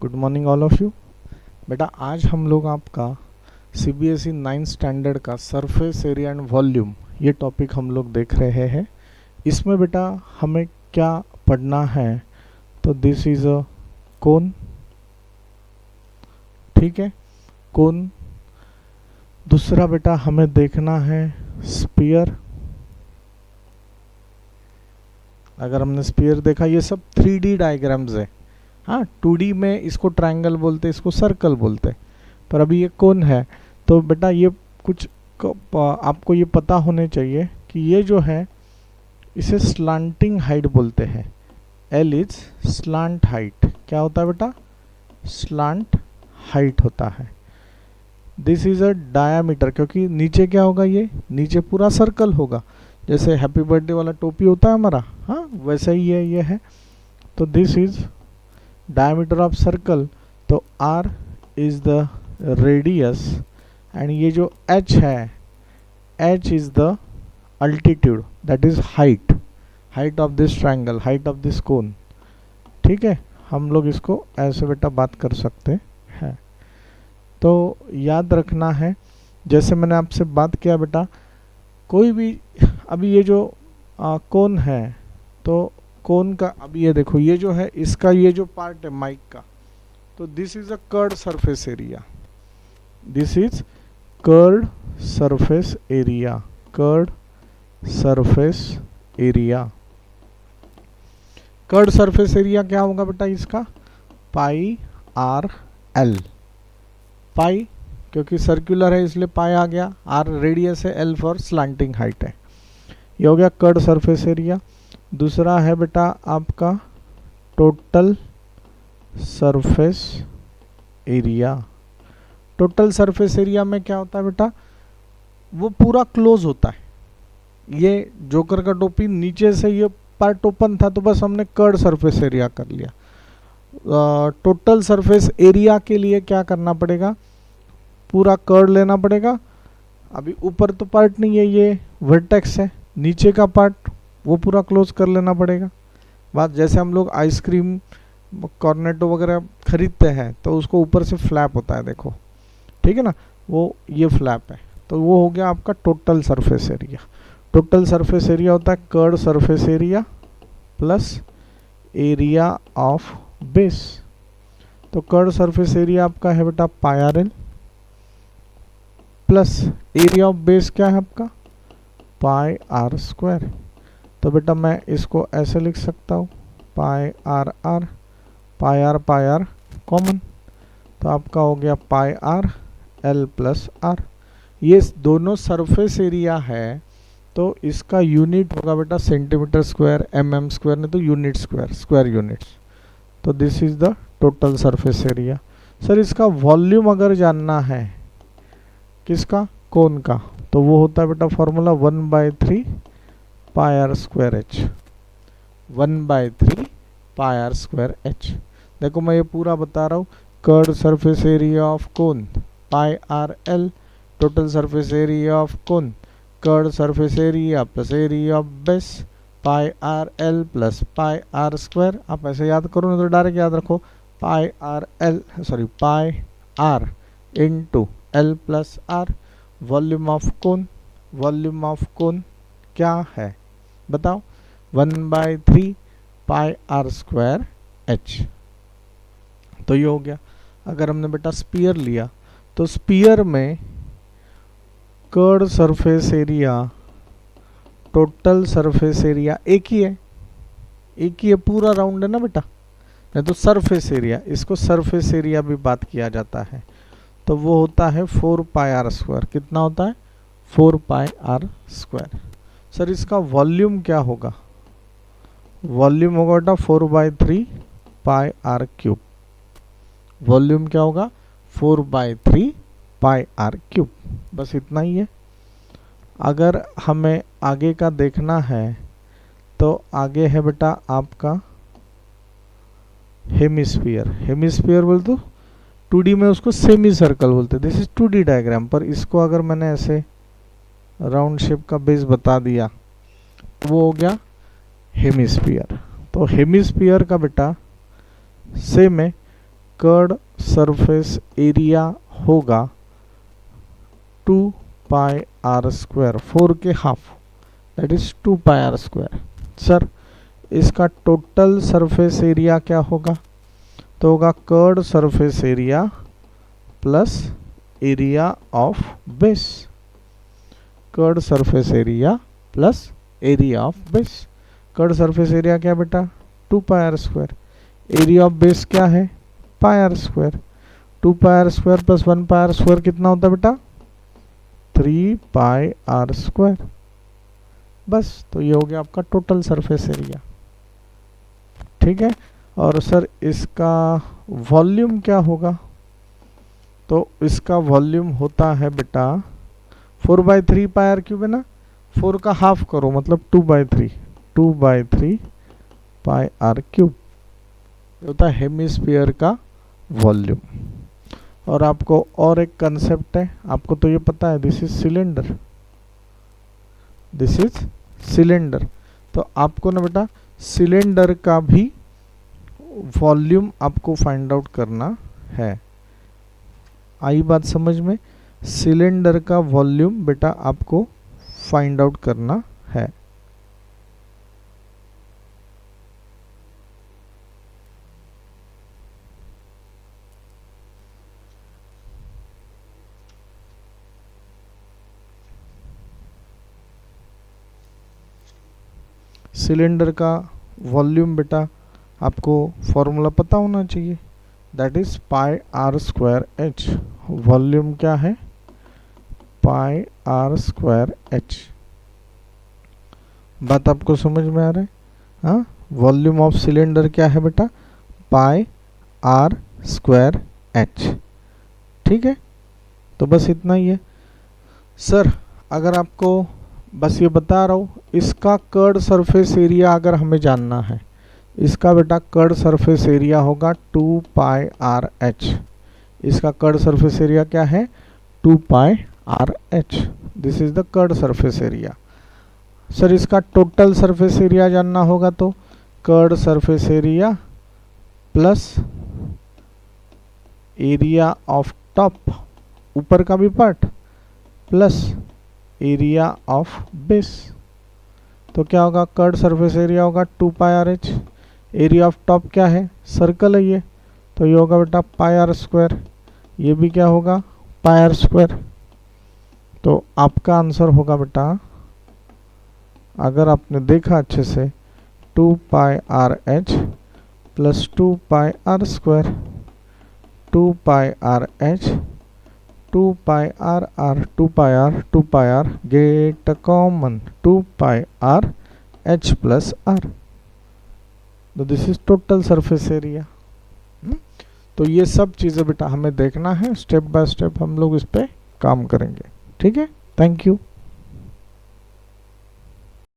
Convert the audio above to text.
Good morning all of you. बेटा आज हम लोग आपका सीबीएसई 9th स्टैंडर्ड का सरफेस एरिया एंड वॉल्यूम ये टॉपिक हम लोग देख रहे हैं। इसमें बेटा हमें क्या पढ़ना है, तो दिस इज अ कोन, ठीक है, कोन। दूसरा बेटा हमें देखना है स्पीयर। अगर हमने स्पीयर देखा, ये सब 3D डायग्राम्स है। हाँ, 2D में इसको ट्रायंगल बोलते, इसको सर्कल बोलते, पर अभी ये कोन है। तो बेटा ये कुछ आपको ये पता होने चाहिए कि ये जो है इसे स्लांटिंग हाइट बोलते हैं। L is slant height. क्या होता है बेटा? स्लांट हाइट होता है। दिस इज अ डायामीटर, क्योंकि नीचे क्या होगा, ये नीचे पूरा सर्कल होगा, जैसे हैप्पी बर्थडे वाला टोपी होता है हमारा, हाँ वैसा ही है ये है। तो this is diameter of circle, तो r is the radius and ये जो h है, h is the altitude, that is height of this triangle, height of this cone। ठीक है, हम लोग इसको ऐसे बेटा बात कर सकते हैं। तो याद रखना है, जैसे मैंने आपसे बात किया बेटा, कोई भी अभी ये जो कोन है, तो कोन का अभी ये देखो, ये जो है इसका ये जो पार्ट है माइक का, तो this is a curd surface area. This is curd surface area, curd surface area. Curd surface area क्या होगा बेटा इसका? पाई आर एल। पाई क्योंकि सर्कुलर है इसलिए पाई आ गया, आर रेडियस है, एल फॉर स्लांटिंग हाइट है। ये हो गया कर्ड सरफेस एरिया। दूसरा है बेटा आपका total surface area. Total surface area में क्या होता है बेटा? वो पूरा क्लोज होता है। ये जोकर का टोपी नीचे से ये पार्ट ओपन था, तो बस हमने कर्ड सरफेस एरिया कर लिया। टोटल सरफेस एरिया के लिए क्या करना पड़ेगा? पूरा कर्ड लेना पड़ेगा। अभी ऊपर तो पार्ट नहीं है, ये वर्टेक्स है, नीचे का पार्ट वो पूरा क्लोज कर लेना पड़ेगा। बात जैसे हम लोग आइसक्रीम कॉर्नेटो वगैरह खरीदते हैं, तो उसको ऊपर से फ्लैप होता है, देखो, ठीक है ना, वो ये फ्लैप है, तो वो हो गया आपका total surface area. Total surface area होता है curved surface area plus area of base. तो कर्ड सरफेस एरिया आपका है बेटा pi R L plus area of base क्या है आपका? Pi are square. तो बेटा मैं इसको ऐसे लिख सकता हूँ, pi R R, pi R common, तो आपका हो गया pi R L plus R. ये दोनों सरफेस एरिया है, तो इसका यूनिट होगा बेटा सेंटीमीटर स्क्वायर, mm स्क्वायर, नहीं तो यूनिट स्क्वायर, स्क्वायर यूनिट्स। तो this is the total surface area. Sir इसका वॉल्यूम अगर जानना है, किसका? कोन का, तो वो होता है बेटा formula 1/3 pi are square H. 1/3 pi are square H. देखो मैं ये पूरा बता रहा हूँ, curved surface area of cone pi R L, total surface area of cone curved surface area plus area of base pi R L plus pi are square. आप ऐसे याद करो, नहीं तो डायरेक्ट याद रखो, pi R L, sorry pi R into L plus R. Volume of cone, volume of cone क्या है बताओ? 1/3 पाई आर स्क्वायर एच। तो ये हो गया। अगर हमने बेटा स्पीयर लिया, तो स्पीयर में curd surface area, total surface area एक ही है, एक ही है, पूरा राउंड है ना बेटा, नहीं तो सरफेस एरिया, इसको सरफेस एरिया भी बात किया जाता है, तो वो होता है 4 पाई आर स्क्वायर। कितना होता है? 4 पाई आर स्क्वायर। सर इसका वॉल्यूम क्या होगा? वॉल्यूम होगा बेटा 4/3 पाई आर क्यूब। वॉल्यूम क्या होगा? 4/3 पाई आर क्यूब। बस इतना ही है। अगर हमें आगे का देखना है, तो आगे है बेटा आपका हेमिस्फीयर। हेमिस्फीयर बोल तो 2D में उसको सेमी सर्कल बोलते, दिस इज 2D डायग्राम। पर इसको अगर मैंने ऐसे राउंड शेप का बेस बता दिया, वो हो गया हेमिस्फीयर। तो हेमिस्फीयर का बेटा सेम है, कर्ड सरफेस एरिया होगा 2 पाई आर स्क्वायर, 4 के half, that is 2 pi are square. Sir इसका टोटल सरफेस एरिया क्या होगा? तो होगा curved surface area plus area of base, curved surface area plus area of base. Curved surface area क्या बेटा? 2 pi are square. Area of base क्या है? Pi are square. 2 pi are square plus 1 pi are square कितना होता है बेटा? 3 पाई are square. बस, तो ये हो गया आपका टोटल सरफेस एरिया। ठीक है। और सर इसका वॉल्यूम क्या होगा? तो इसका वॉल्यूम होता है बेटा 4/3 पाई आर क्यूब है ना, 4 का हाफ करो मतलब 2/3, 2/3 पाई आर क्यूब होता है हेमिस्फीयर का वॉल्यूम। और आपको और एक कंसेप्ट है, आपको तो ये पता है, this is cylinder, this is cylinder. तो आपको ना बेटा सिलेंडर का भी वॉल्यूम आपको फाइंड आउट करना है। आई बात समझ में? सिलेंडर का वॉल्यूम बेटा आपको फाइंड आउट करना है। सिलेंडर का वॉल्यूम बेटा आपको फॉर्मूला पता होना चाहिए, that is pi are square h. Volume क्या है? Pi are square h. बात आपको समझ में आ रहा है? हाँ, वॉल्यूम ऑफ सिलेंडर क्या है बेटा? Pi are square H. ठीक है, तो बस इतना ही है। सर अगर आपको बस ये बता रहा हूँ, इसका कर्ड सरफेस एरिया अगर हमें जानना है, इसका बेटा कर्ड सरफेस एरिया होगा 2 पाई आर एच। इसका कर्ड सरफेस एरिया क्या है? 2 pi R H. This is the curved surface area. Sir इसका टोटल सरफेस एरिया जानना होगा तो curved surface area plus area of top, ऊपर का भी part, plus area of base. तो क्या होगा? कर्ड सरफेस एरिया होगा 2 pi R H. Area of top क्या है? सर्कल है ये, तो ये होगा बेटा पाई आर स्क्वायर। ये भी क्या होगा? पाई आर स्क्वायर। तो आपका आंसर होगा बेटा, अगर आपने देखा अच्छे से, 2 pi R H plus 2 pi are square, 2 pi R H, 2 pi R R, 2 pi R, 2 pi R, get common 2 pi R H plus R. तो this is total surface area. तो ये सब चीज़ें बेटा हमें देखना है, स्टेप बाय स्टेप हम लोग इस पे काम करेंगे। ठीक है, थैंक यू।